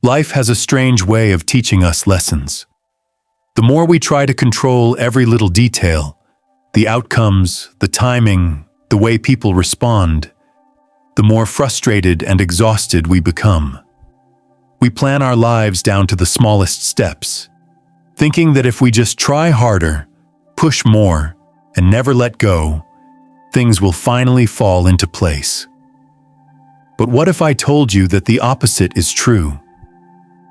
Life has a strange way of teaching us lessons. The more we try to control every little detail, the outcomes, the timing, the way people respond, the more frustrated and exhausted we become. We plan our lives down to the smallest steps, thinking that if we just try harder, push more, and never let go, things will finally fall into place. But what if I told you that the opposite is true?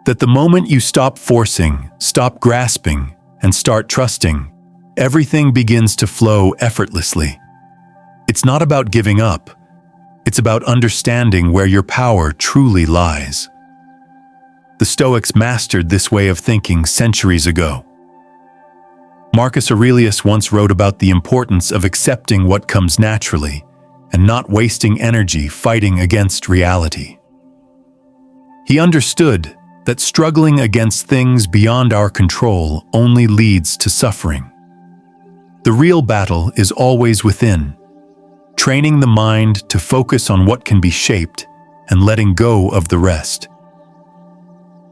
That the moment you stop forcing, stop grasping, and start trusting, everything begins to flow effortlessly. It's not about giving up. It's about understanding where your power truly lies. The Stoics mastered this way of thinking centuries ago. Marcus Aurelius once wrote about the importance of accepting what comes naturally and not wasting energy fighting against reality. He understood that struggling against things beyond our control only leads to suffering. The real battle is always within, training the mind to focus on what can be shaped and letting go of the rest.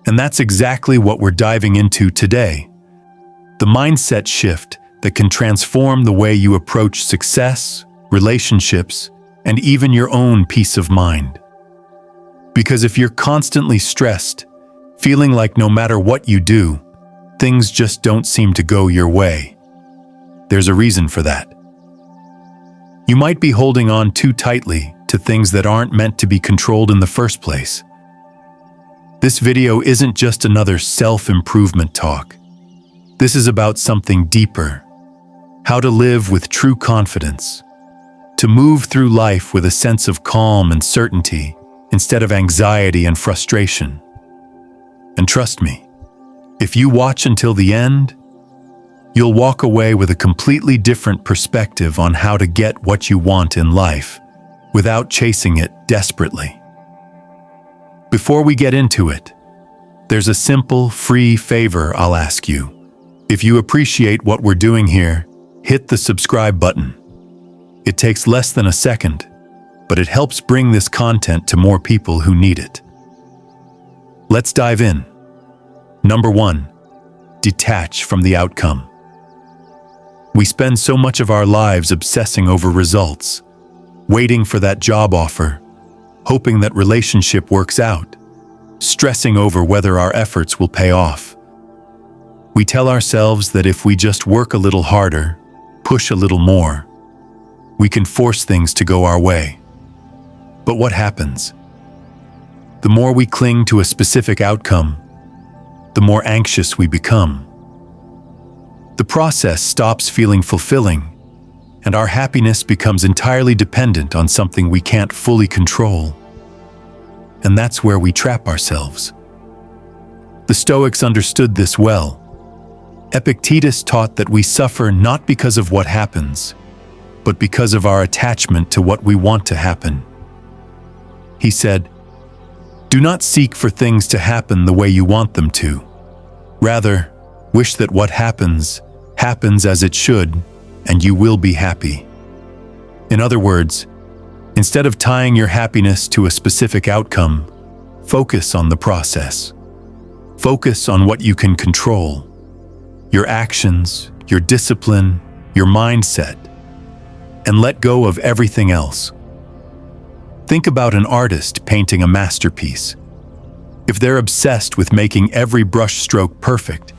And that's exactly what we're diving into today. The mindset shift that can transform the way you approach success, relationships, and even your own peace of mind. Because if you're constantly stressed, feeling like no matter what you do, things just don't seem to go your way, there's a reason for that. You might be holding on too tightly to things that aren't meant to be controlled in the first place. This video isn't just another self-improvement talk. This is about something deeper. How to live with true confidence. To move through life with a sense of calm and certainty instead of anxiety and frustration. And trust me, if you watch until the end, you'll walk away with a completely different perspective on how to get what you want in life without chasing it desperately. Before we get into it, there's a simple, free favor I'll ask you. If you appreciate what we're doing here, hit the subscribe button. It takes less than a second, but it helps bring this content to more people who need it. Let's dive in. Number 1, detach from the outcome. We spend so much of our lives obsessing over results, waiting for that job offer, hoping that relationship works out, stressing over whether our efforts will pay off. We tell ourselves that if we just work a little harder, push a little more, we can force things to go our way. But what happens? The more we cling to a specific outcome, the more anxious we become. The process stops feeling fulfilling, and our happiness becomes entirely dependent on something we can't fully control. And that's where we trap ourselves. The Stoics understood this well. Epictetus taught that we suffer not because of what happens, but because of our attachment to what we want to happen. He said, "Do not seek for things to happen the way you want them to. Rather, wish that what happens as it should, and you will be happy." In other words, instead of tying your happiness to a specific outcome, focus on the process. Focus on what you can control. Your actions, your discipline, your mindset, and let go of everything else. Think about an artist painting a masterpiece. If they're obsessed with making every brushstroke perfect,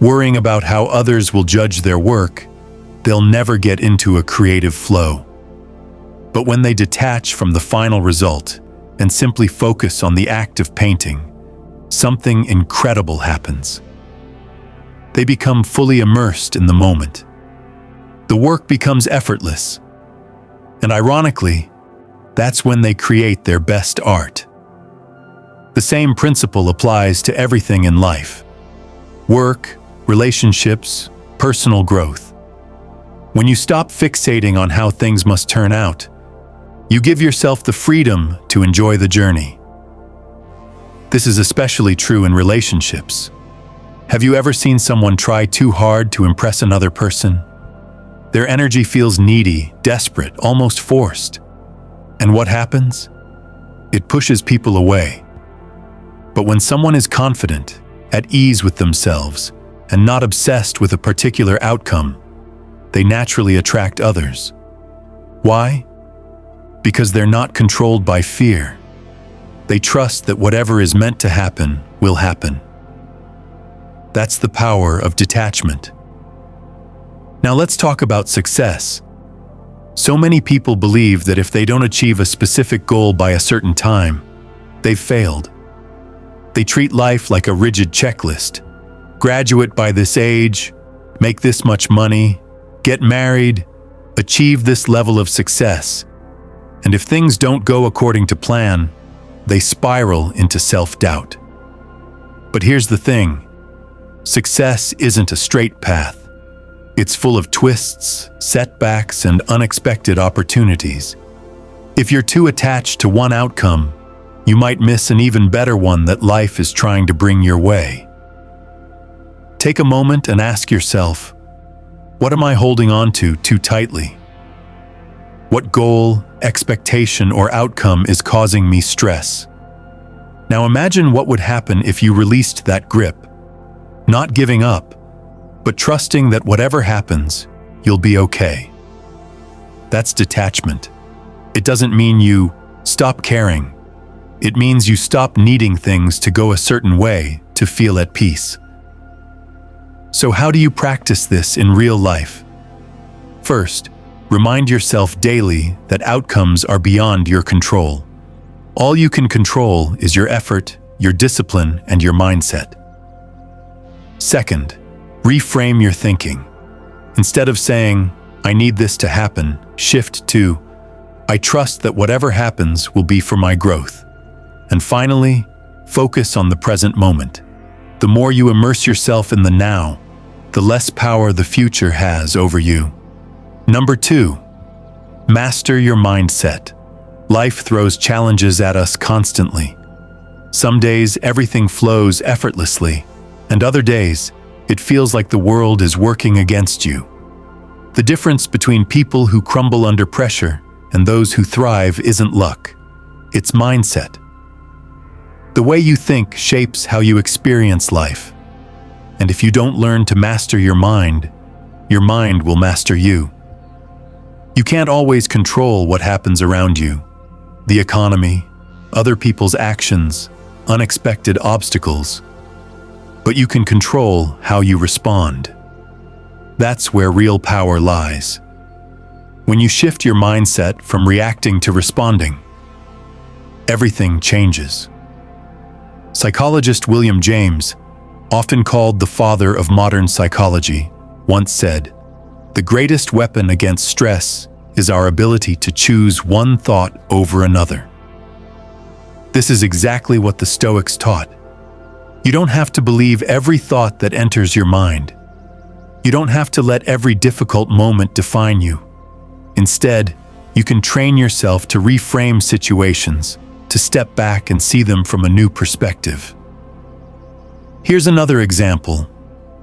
worrying about how others will judge their work, they'll never get into a creative flow. But when they detach from the final result and simply focus on the act of painting, something incredible happens. They become fully immersed in the moment. The work becomes effortless. And ironically, that's when they create their best art. The same principle applies to everything in life. Work, relationships, personal growth. When you stop fixating on how things must turn out, you give yourself the freedom to enjoy the journey. This is especially true in relationships. Have you ever seen someone try too hard to impress another person? Their energy feels needy, desperate, almost forced. And what happens? It pushes people away. But when someone is confident, at ease with themselves, and not obsessed with a particular outcome, they naturally attract others. Why? Because they're not controlled by fear. They trust that whatever is meant to happen will happen. That's the power of detachment. Now let's talk about success. So many people believe that if they don't achieve a specific goal by a certain time, they've failed. They treat life like a rigid checklist. Graduate by this age, make this much money, get married, achieve this level of success. And if things don't go according to plan, they spiral into self-doubt. But here's the thing. Success isn't a straight path. It's full of twists, setbacks, and unexpected opportunities. If you're too attached to one outcome, you might miss an even better one that life is trying to bring your way. Take a moment and ask yourself, what am I holding on to too tightly? What goal, expectation, or outcome is causing me stress? Now imagine what would happen if you released that grip, not giving up, but trusting that whatever happens, you'll be okay. That's detachment. It doesn't mean you stop caring. It means you stop needing things to go a certain way to feel at peace. So how do you practice this in real life? First, remind yourself daily that outcomes are beyond your control. All you can control is your effort, your discipline, and your mindset. Second, reframe your thinking. Instead of saying, "I need this to happen," shift to, "I trust that whatever happens will be for my growth." And finally, focus on the present moment. The more you immerse yourself in the now, the less power the future has over you. Number 2, master your mindset. Life throws challenges at us constantly. Some days everything flows effortlessly, and other days it feels like the world is working against you. The difference between people who crumble under pressure and those who thrive isn't luck, it's mindset. The way you think shapes how you experience life. And if you don't learn to master your mind will master you. You can't always control what happens around you. The economy, other people's actions, unexpected obstacles. But you can control how you respond. That's where real power lies. When you shift your mindset from reacting to responding, everything changes. Psychologist William James, often called the father of modern psychology, once said, "The greatest weapon against stress is our ability to choose one thought over another." This is exactly what the Stoics taught. You don't have to believe every thought that enters your mind. You don't have to let every difficult moment define you. Instead, you can train yourself to reframe situations, to step back and see them from a new perspective. Here's another example.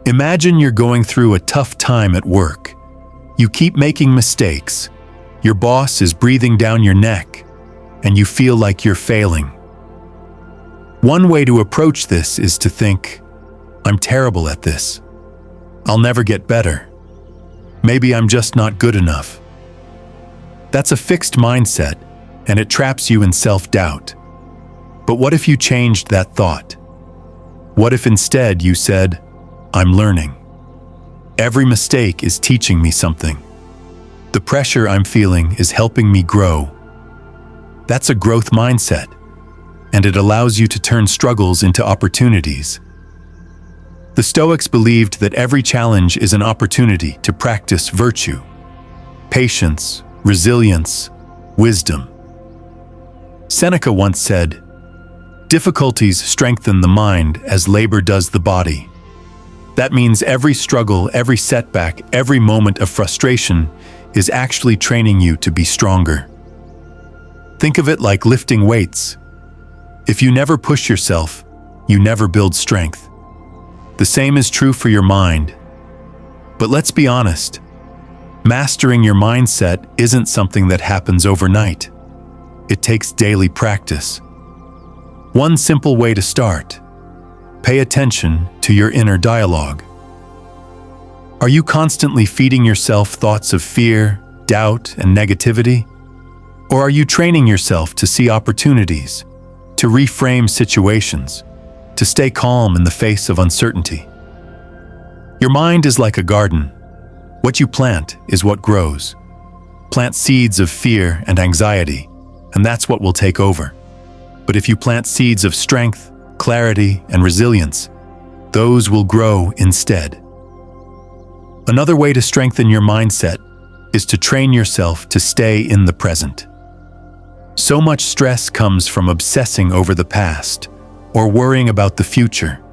Imagine you're going through a tough time at work. You keep making mistakes. Your boss is breathing down your neck, and you feel like you're failing. One way to approach this is to think, "I'm terrible at this. I'll never get better. Maybe I'm just not good enough." That's a fixed mindset, and it traps you in self-doubt. But what if you changed that thought? What if instead you said, "I'm learning. Every mistake is teaching me something. The pressure I'm feeling is helping me grow." That's a growth mindset, and it allows you to turn struggles into opportunities. The Stoics believed that every challenge is an opportunity to practice virtue, patience, resilience, wisdom. Seneca once said, "Difficulties strengthen the mind as labor does the body." That means every struggle, every setback, every moment of frustration is actually training you to be stronger. Think of it like lifting weights. If you never push yourself, you never build strength. The same is true for your mind. But let's be honest, mastering your mindset isn't something that happens overnight. It takes daily practice. One simple way to start: pay attention to your inner dialogue. Are you constantly feeding yourself thoughts of fear, doubt, and negativity? Or are you training yourself to see opportunities, to reframe situations, to stay calm in the face of uncertainty? Your mind is like a garden. What you plant is what grows. Plant seeds of fear and anxiety, and that's what will take over. But if you plant seeds of strength, clarity, and resilience, those will grow instead. Another way to strengthen your mindset is to train yourself to stay in the present. So much stress comes from obsessing over the past or worrying about the future.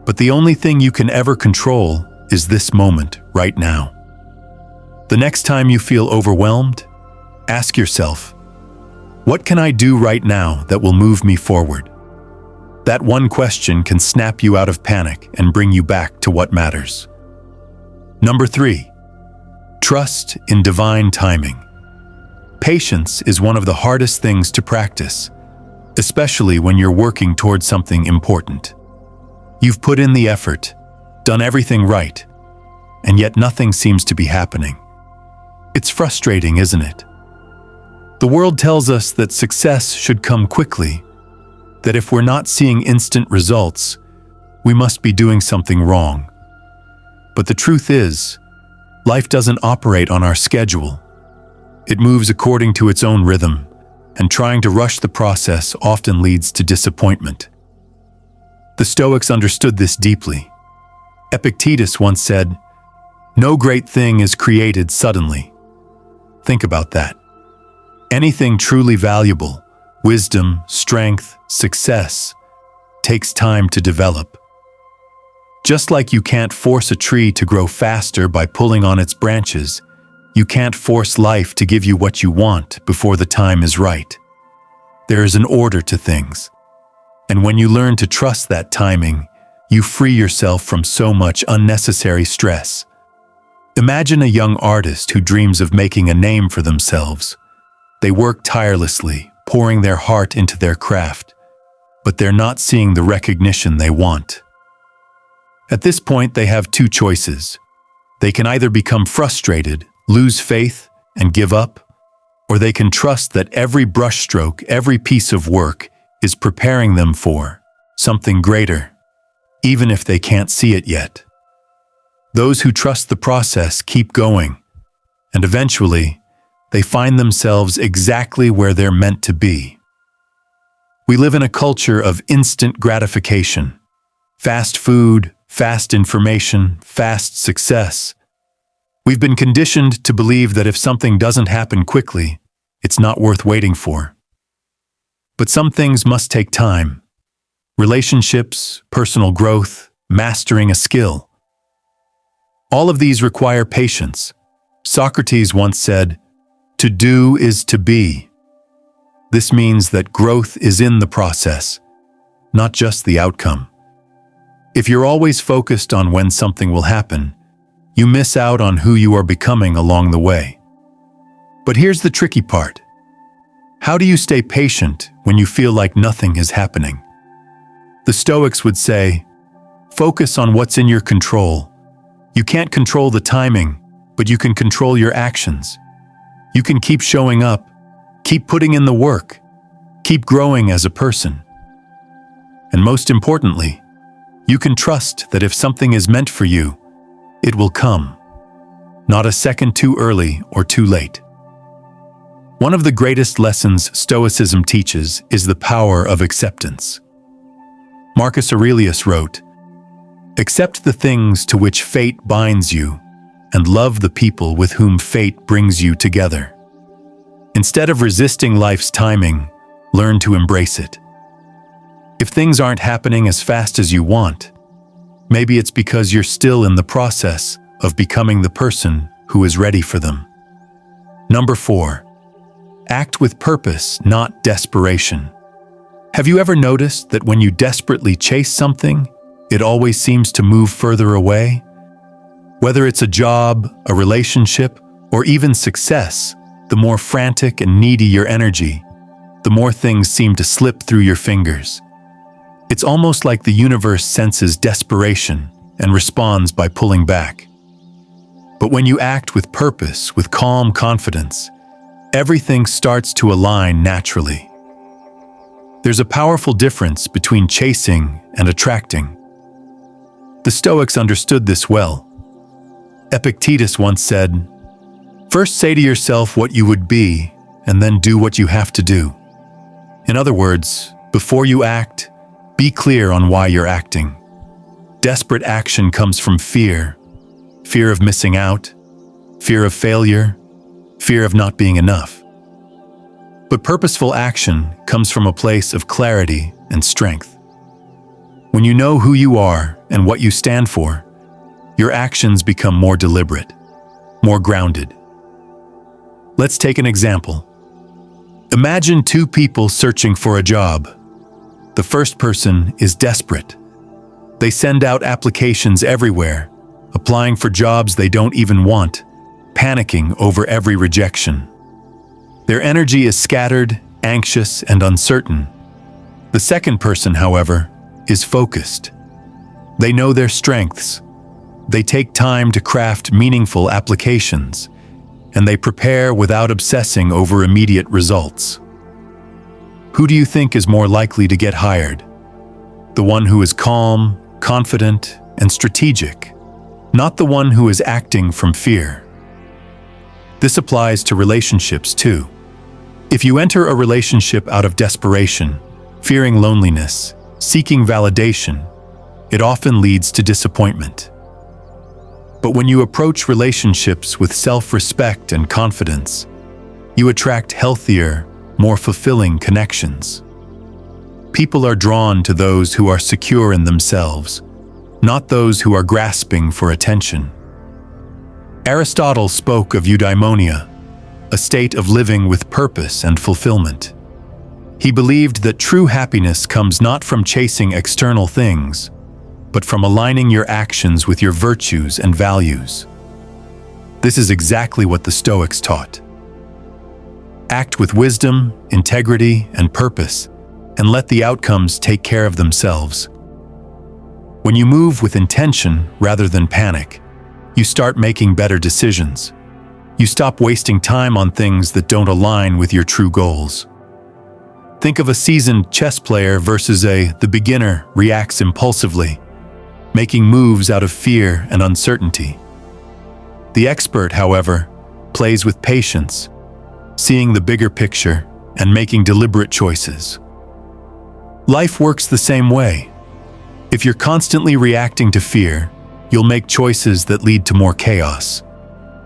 But the only thing you can ever control is this moment right now. The next time you feel overwhelmed, ask yourself, what can I do right now that will move me forward? That one question can snap you out of panic and bring you back to what matters. Number 3, trust in divine timing. Patience is one of the hardest things to practice, especially when you're working towards something important. You've put in the effort, done everything right, and yet nothing seems to be happening. It's frustrating, isn't it? The world tells us that success should come quickly, that if we're not seeing instant results, we must be doing something wrong. But the truth is, life doesn't operate on our schedule. It moves according to its own rhythm, and trying to rush the process often leads to disappointment. The Stoics understood this deeply. Epictetus once said, "No great thing is created suddenly." Think about that. Anything truly valuable, wisdom, strength, success, takes time to develop. Just like you can't force a tree to grow faster by pulling on its branches, you can't force life to give you what you want before the time is right. There is an order to things. And when you learn to trust that timing, you free yourself from so much unnecessary stress. Imagine a young artist who dreams of making a name for themselves. They work tirelessly, pouring their heart into their craft, but they're not seeing the recognition they want. At this point, they have two choices. They can either become frustrated, lose faith, and give up, or they can trust that every brushstroke, every piece of work is preparing them for something greater, even if they can't see it yet. Those who trust the process keep going, and eventually, they find themselves exactly where they're meant to be. We live in a culture of instant gratification. Fast food, fast information, fast success. We've been conditioned to believe that if something doesn't happen quickly, it's not worth waiting for. But some things must take time. Relationships, personal growth, mastering a skill. All of these require patience. Socrates once said, "To do is to be." This means that growth is in the process, not just the outcome. If you're always focused on when something will happen, you miss out on who you are becoming along the way. But here's the tricky part. How do you stay patient when you feel like nothing is happening? The Stoics would say, focus on what's in your control. You can't control the timing, but you can control your actions. You can keep showing up, keep putting in the work, keep growing as a person. And most importantly, you can trust that if something is meant for you, it will come, not a second too early or too late. One of the greatest lessons Stoicism teaches is the power of acceptance. Marcus Aurelius wrote, "Accept the things to which fate binds you, and love the people with whom fate brings you together." Instead of resisting life's timing, learn to embrace it. If things aren't happening as fast as you want, maybe it's because you're still in the process of becoming the person who is ready for them. Number 4, act with purpose, not desperation. Have you ever noticed that when you desperately chase something, it always seems to move further away? Whether it's a job, a relationship, or even success, the more frantic and needy your energy, the more things seem to slip through your fingers. It's almost like the universe senses desperation and responds by pulling back. But when you act with purpose, with calm confidence, everything starts to align naturally. There's a powerful difference between chasing and attracting. The Stoics understood this well. Epictetus once said, "First say to yourself what you would be, and then do what you have to do." In other words, before you act, be clear on why you're acting. Desperate action comes from fear. Fear of missing out, fear of failure, fear of not being enough. But purposeful action comes from a place of clarity and strength. When you know who you are and what you stand for, your actions become more deliberate, more grounded. Let's take an example. Imagine two people searching for a job. The first person is desperate. They send out applications everywhere, applying for jobs they don't even want, panicking over every rejection. Their energy is scattered, anxious, and uncertain. The second person, however, is focused. They know their strengths. They take time to craft meaningful applications, and they prepare without obsessing over immediate results. Who do you think is more likely to get hired? The one who is calm, confident, and strategic, not the one who is acting from fear. This applies to relationships too. If you enter a relationship out of desperation, fearing loneliness, seeking validation, it often leads to disappointment. But when you approach relationships with self-respect and confidence, you attract healthier, more fulfilling connections. People are drawn to those who are secure in themselves, not those who are grasping for attention. Aristotle spoke of eudaimonia, a state of living with purpose and fulfillment. He believed that true happiness comes not from chasing external things, but from aligning your actions with your virtues and values. This is exactly what the Stoics taught. Act with wisdom, integrity, and purpose, and let the outcomes take care of themselves. When you move with intention rather than panic, you start making better decisions. You stop wasting time on things that don't align with your true goals. Think of a seasoned chess player versus the beginner reacts impulsively, making moves out of fear and uncertainty. The expert, however, plays with patience, seeing the bigger picture and making deliberate choices. Life works the same way. If you're constantly reacting to fear, you'll make choices that lead to more chaos.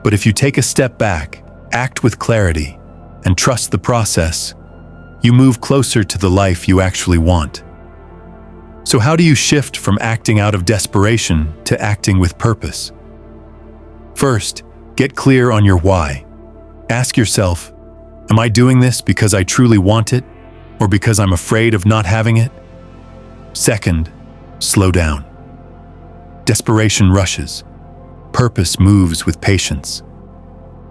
But if you take a step back, act with clarity, and trust the process, you move closer to the life you actually want. So how do you shift from acting out of desperation to acting with purpose? First, get clear on your why. Ask yourself, am I doing this because I truly want it, or because I'm afraid of not having it? Second, slow down. Desperation rushes. Purpose moves with patience.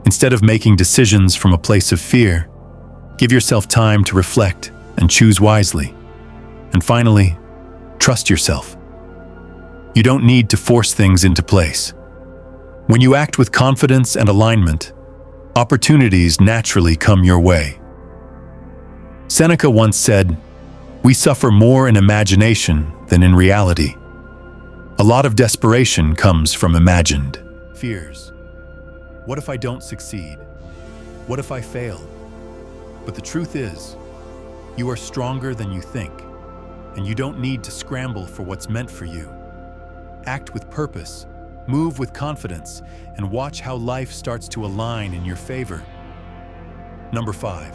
Instead of making decisions from a place of fear, give yourself time to reflect and choose wisely. And finally, trust yourself. You don't need to force things into place. When you act with confidence and alignment, opportunities naturally come your way. Seneca once said, "We suffer more in imagination than in reality." A lot of desperation comes from imagined fears. What if I don't succeed? What if I fail? But the truth is, you are stronger than you think, and you don't need to scramble for what's meant for you. Act with purpose, move with confidence, and watch how life starts to align in your favor. Number 5,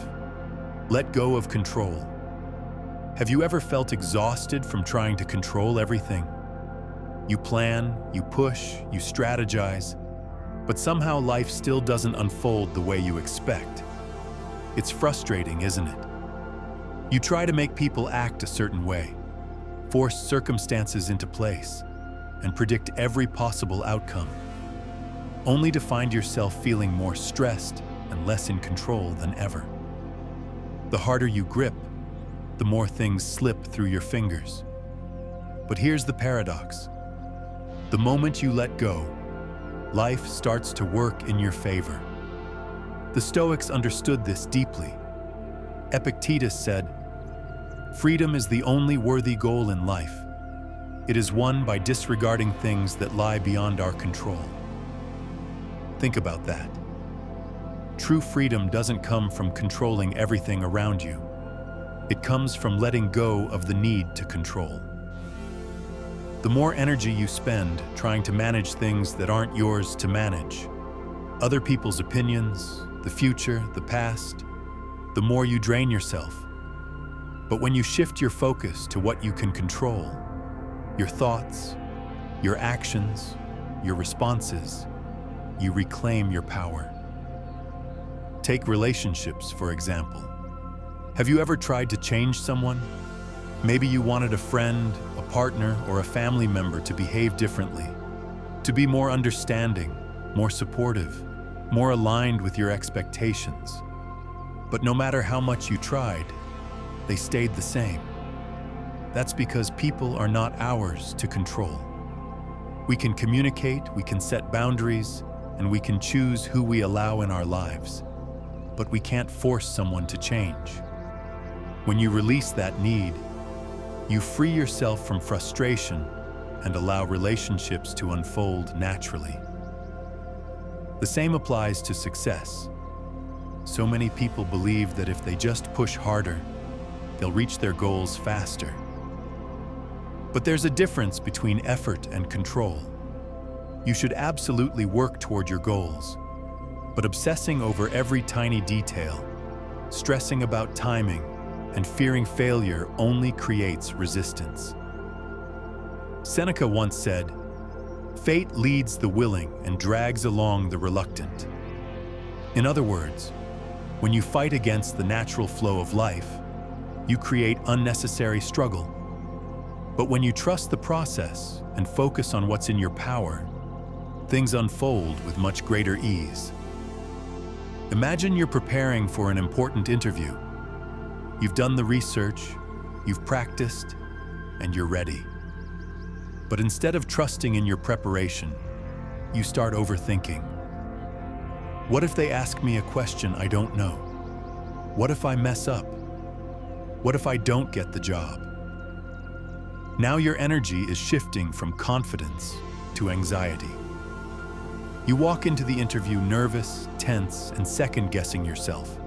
let go of control. Have you ever felt exhausted from trying to control everything? You plan, you push, you strategize, but somehow life still doesn't unfold the way you expect. It's frustrating, isn't it? You try to make people act a certain way, force circumstances into place, and predict every possible outcome, only to find yourself feeling more stressed and less in control than ever. The harder you grip, the more things slip through your fingers. But here's the paradox. The moment you let go, life starts to work in your favor. The Stoics understood this deeply. Epictetus said, "Freedom is the only worthy goal in life. It is won by disregarding things that lie beyond our control." Think about that. True freedom doesn't come from controlling everything around you. It comes from letting go of the need to control. The more energy you spend trying to manage things that aren't yours to manage, other people's opinions, the future, the past, the more you drain yourself. But when you shift your focus to what you can control, your thoughts, your actions, your responses, you reclaim your power. Take relationships, for example. Have you ever tried to change someone? Maybe you wanted a friend, a partner, or a family member to behave differently, to be more understanding, more supportive, more aligned with your expectations. But no matter how much you tried, they stayed the same. That's because people are not ours to control. We can communicate, we can set boundaries, and we can choose who we allow in our lives. But we can't force someone to change. When you release that need, you free yourself from frustration and allow relationships to unfold naturally. The same applies to success. So many people believe that if they just push harder, they'll reach their goals faster. But there's a difference between effort and control. You should absolutely work toward your goals, but obsessing over every tiny detail, stressing about timing, and fearing failure only creates resistance. Seneca once said, "Fate leads the willing and drags along the reluctant." In other words, when you fight against the natural flow of life, you create unnecessary struggle. But when you trust the process and focus on what's in your power, things unfold with much greater ease. Imagine you're preparing for an important interview. You've done the research, you've practiced, and you're ready. But instead of trusting in your preparation, you start overthinking. What if they ask me a question I don't know? What if I mess up? What if I don't get the job? Now your energy is shifting from confidence to anxiety. You walk into the interview nervous, tense, and second-guessing yourself.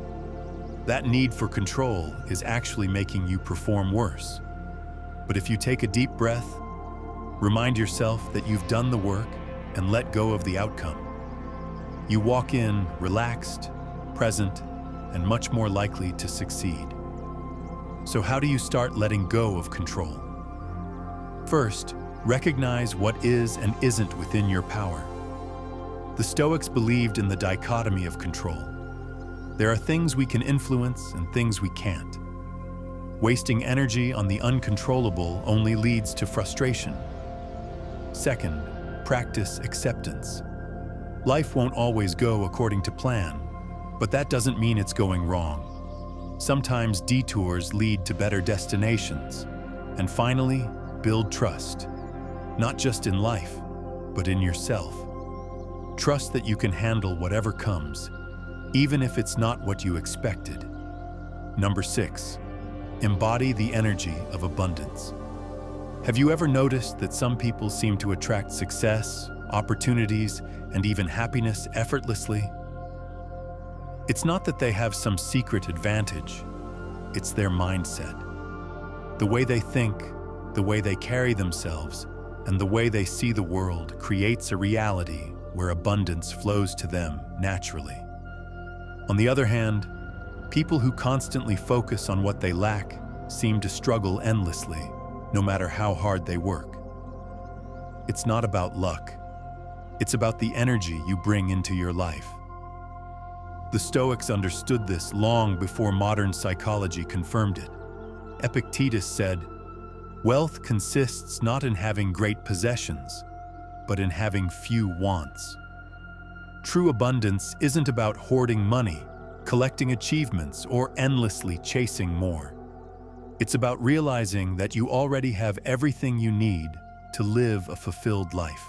That need for control is actually making you perform worse. But if you take a deep breath, remind yourself that you've done the work and let go of the outcome, you walk in relaxed, present, and much more likely to succeed. So how do you start letting go of control? First, recognize what is and isn't within your power. The Stoics believed in the dichotomy of control. There are things we can influence and things we can't. Wasting energy on the uncontrollable only leads to frustration. Second, practice acceptance. Life won't always go according to plan, but that doesn't mean it's going wrong. Sometimes detours lead to better destinations. And finally, build trust, not just in life, but in yourself. Trust that you can handle whatever comes, even if it's not what you expected. Number 6, embody the energy of abundance. Have you ever noticed that some people seem to attract success, opportunities, and even happiness effortlessly? It's not that they have some secret advantage, it's their mindset. The way they think, the way they carry themselves, and the way they see the world creates a reality where abundance flows to them naturally. On the other hand, people who constantly focus on what they lack seem to struggle endlessly, no matter how hard they work. It's not about luck. It's about the energy you bring into your life. The Stoics understood this long before modern psychology confirmed it. Epictetus said, "Wealth consists not in having great possessions, but in having few wants." True abundance isn't about hoarding money, collecting achievements, or endlessly chasing more. It's about realizing that you already have everything you need to live a fulfilled life.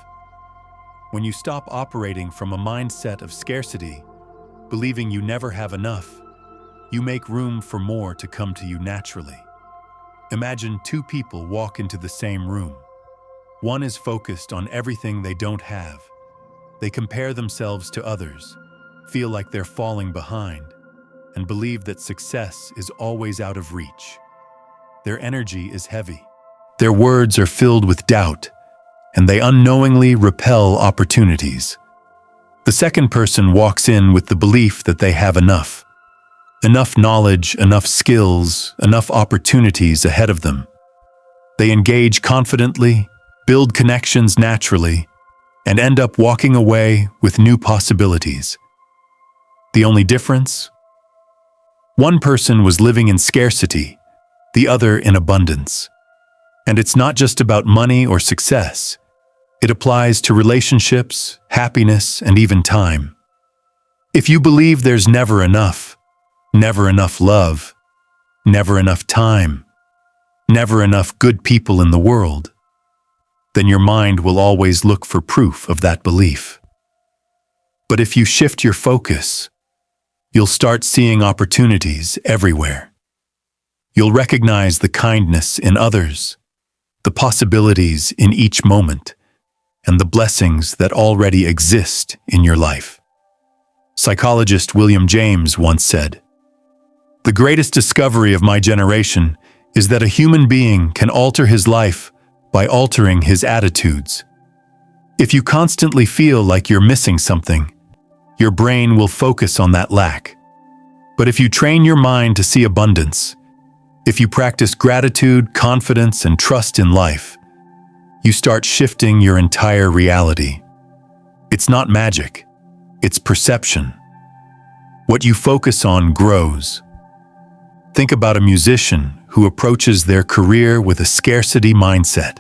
When you stop operating from a mindset of scarcity, believing you never have enough, you make room for more to come to you naturally. Imagine two people walk into the same room. One is focused on everything they don't have. They compare themselves to others, feel like they're falling behind, and believe that success is always out of reach. Their energy is heavy. Their words are filled with doubt, and they unknowingly repel opportunities. The second person walks in with the belief that they have enough knowledge, enough skills, enough opportunities ahead of them. They engage confidently, build connections naturally, and end up walking away with new possibilities. The only difference? One person was living in scarcity, the other in abundance. And it's not just about money or success. It applies to relationships, happiness, and even time. If you believe there's never enough love, never enough time, never enough good people in the world, then your mind will always look for proof of that belief. But if you shift your focus, you'll start seeing opportunities everywhere. You'll recognize the kindness in others, the possibilities in each moment, and the blessings that already exist in your life. Psychologist William James once said, "The greatest discovery of my generation is that a human being can alter his life by altering his attitudes. If you constantly feel like you're missing something, your brain will focus on that lack. But if you train your mind to see abundance, if you practice gratitude, confidence, and trust in life, you start shifting your entire reality. It's not magic, it's perception. What you focus on grows." Think about a musician who approaches their career with a scarcity mindset.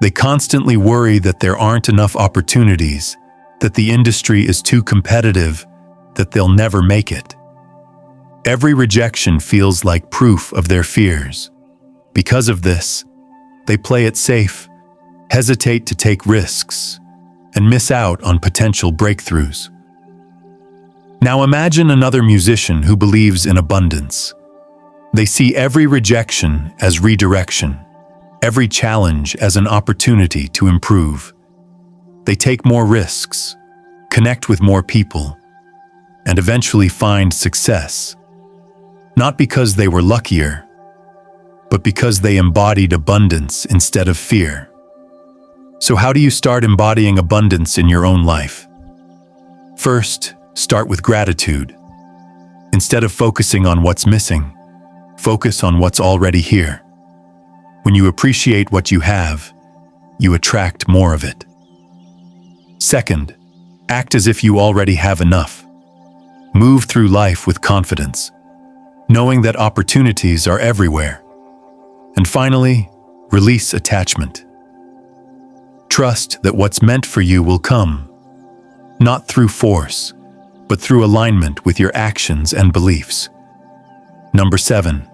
They constantly worry that there aren't enough opportunities, that the industry is too competitive, that they'll never make it. Every rejection feels like proof of their fears. Because of this, they play it safe, hesitate to take risks, and miss out on potential breakthroughs. Now imagine another musician who believes in abundance. They see every rejection as redirection, every challenge as an opportunity to improve. They take more risks, connect with more people, and eventually find success. Not because they were luckier, but because they embodied abundance instead of fear. So how do you start embodying abundance in your own life? First, start with gratitude. Instead of focusing on what's missing, focus on what's already here. When you appreciate what you have, you attract more of it. Second, act as if you already have enough. Move through life with confidence, knowing that opportunities are everywhere. And finally, release attachment. Trust that what's meant for you will come, not through force, but through alignment with your actions and beliefs. Number 7,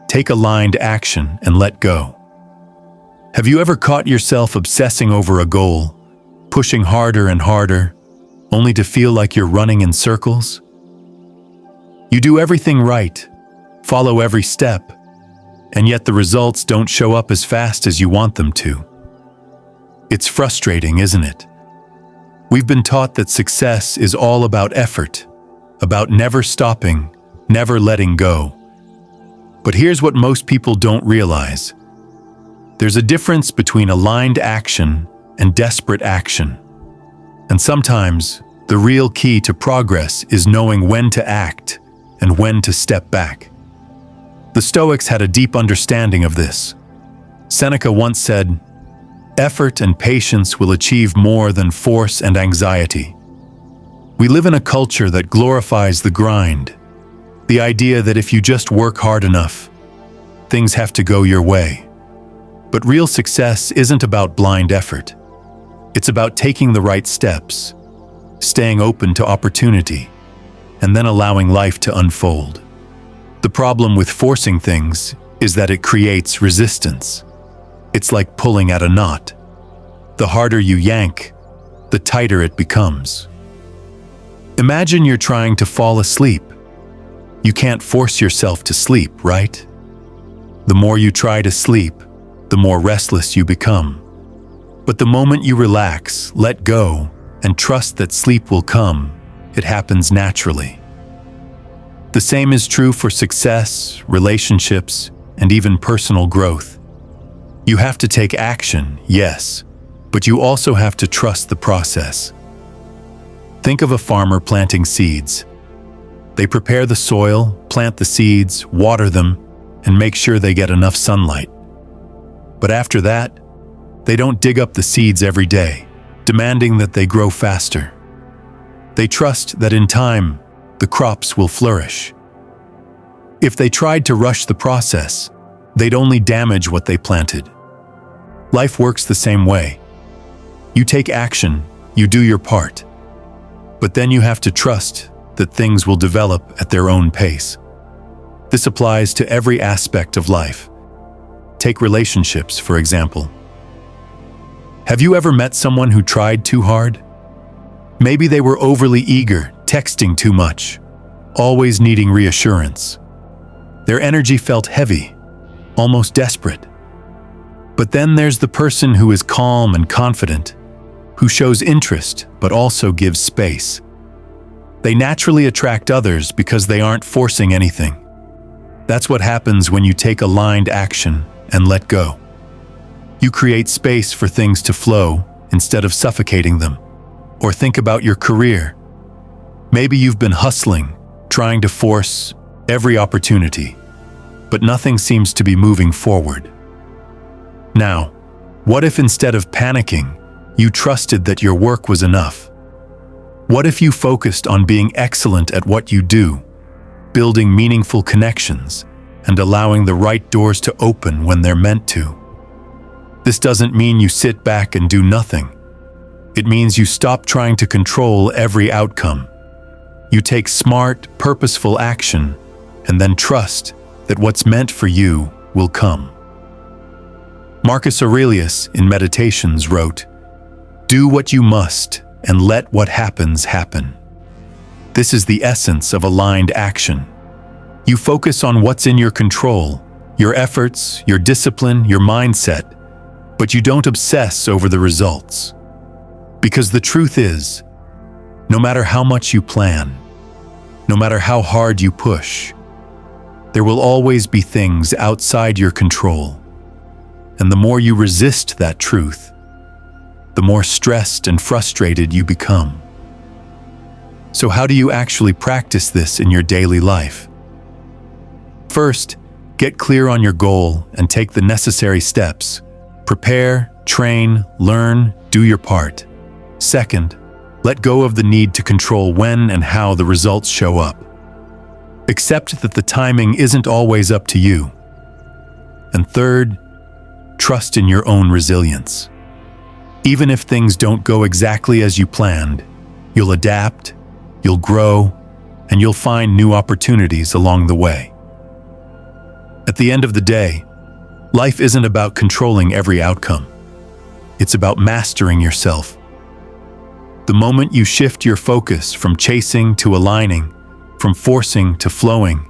take aligned action and let go. Have you ever caught yourself obsessing over a goal, pushing harder and harder, only to feel like you're running in circles? You do everything right, follow every step, and yet the results don't show up as fast as you want them to. It's frustrating, isn't it? We've been taught that success is all about effort, about never stopping, never letting go. But here's what most people don't realize. There's a difference between aligned action and desperate action. And sometimes, the real key to progress is knowing when to act and when to step back. The Stoics had a deep understanding of this. Seneca once said, "Effort and patience will achieve more than force and anxiety." We live in a culture that glorifies the grind, the idea that if you just work hard enough, things have to go your way. But real success isn't about blind effort. It's about taking the right steps, staying open to opportunity, and then allowing life to unfold. The problem with forcing things is that it creates resistance. It's like pulling at a knot. The harder you yank, the tighter it becomes. Imagine you're trying to fall asleep. You can't force yourself to sleep, right? The more you try to sleep, the more restless you become. But the moment you relax, let go, and trust that sleep will come, it happens naturally. The same is true for success, relationships, and even personal growth. You have to take action, yes, but you also have to trust the process. Think of a farmer planting seeds. They prepare the soil, plant the seeds, water them, and make sure they get enough sunlight. But after that, they don't dig up the seeds every day, demanding that they grow faster. They trust that in time, the crops will flourish. If they tried to rush the process, they'd only damage what they planted. Life works the same way. You take action, you do your part. But then you have to trust that things will develop at their own pace. This applies to every aspect of life. Take relationships, for example. Have you ever met someone who tried too hard? Maybe they were overly eager, texting too much, always needing reassurance. Their energy felt heavy, almost desperate. But then there's the person who is calm and confident, who shows interest but also gives space. They naturally attract others because they aren't forcing anything. That's what happens when you take aligned action and let go. You create space for things to flow instead of suffocating them. Or think about your career. Maybe you've been hustling, trying to force every opportunity, but nothing seems to be moving forward. Now, what if instead of panicking, you trusted that your work was enough? What if you focused on being excellent at what you do, building meaningful connections, and allowing the right doors to open when they're meant to? This doesn't mean you sit back and do nothing. It means you stop trying to control every outcome. You take smart, purposeful action, and then trust that what's meant for you will come. Marcus Aurelius in Meditations wrote, "Do what you must and let what happens happen." This is the essence of aligned action. You focus on what's in your control, your efforts, your discipline, your mindset, but you don't obsess over the results. Because the truth is, no matter how much you plan, no matter how hard you push, there will always be things outside your control. And the more you resist that truth, the more stressed and frustrated you become. So how do you actually practice this in your daily life? First, get clear on your goal and take the necessary steps. Prepare, train, learn, do your part. Second, let go of the need to control when and how the results show up. Accept that the timing isn't always up to you. And third, trust in your own resilience. Even if things don't go exactly as you planned, you'll adapt, you'll grow, and you'll find new opportunities along the way. At the end of the day, life isn't about controlling every outcome. It's about mastering yourself. The moment you shift your focus from chasing to aligning, from forcing to flowing,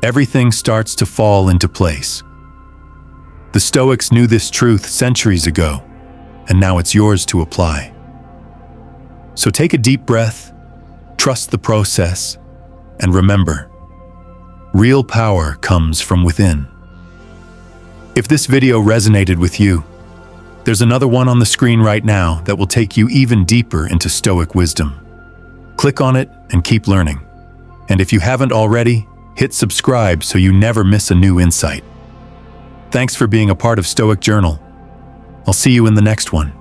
everything starts to fall into place. The Stoics knew this truth centuries ago, and now it's yours to apply. So take a deep breath, trust the process, and remember, real power comes from within. If this video resonated with you, there's another one on the screen right now that will take you even deeper into Stoic wisdom. Click on it and keep learning. And if you haven't already, hit subscribe so you never miss a new insight. Thanks for being a part of Stoic Journal. I'll see you in the next one.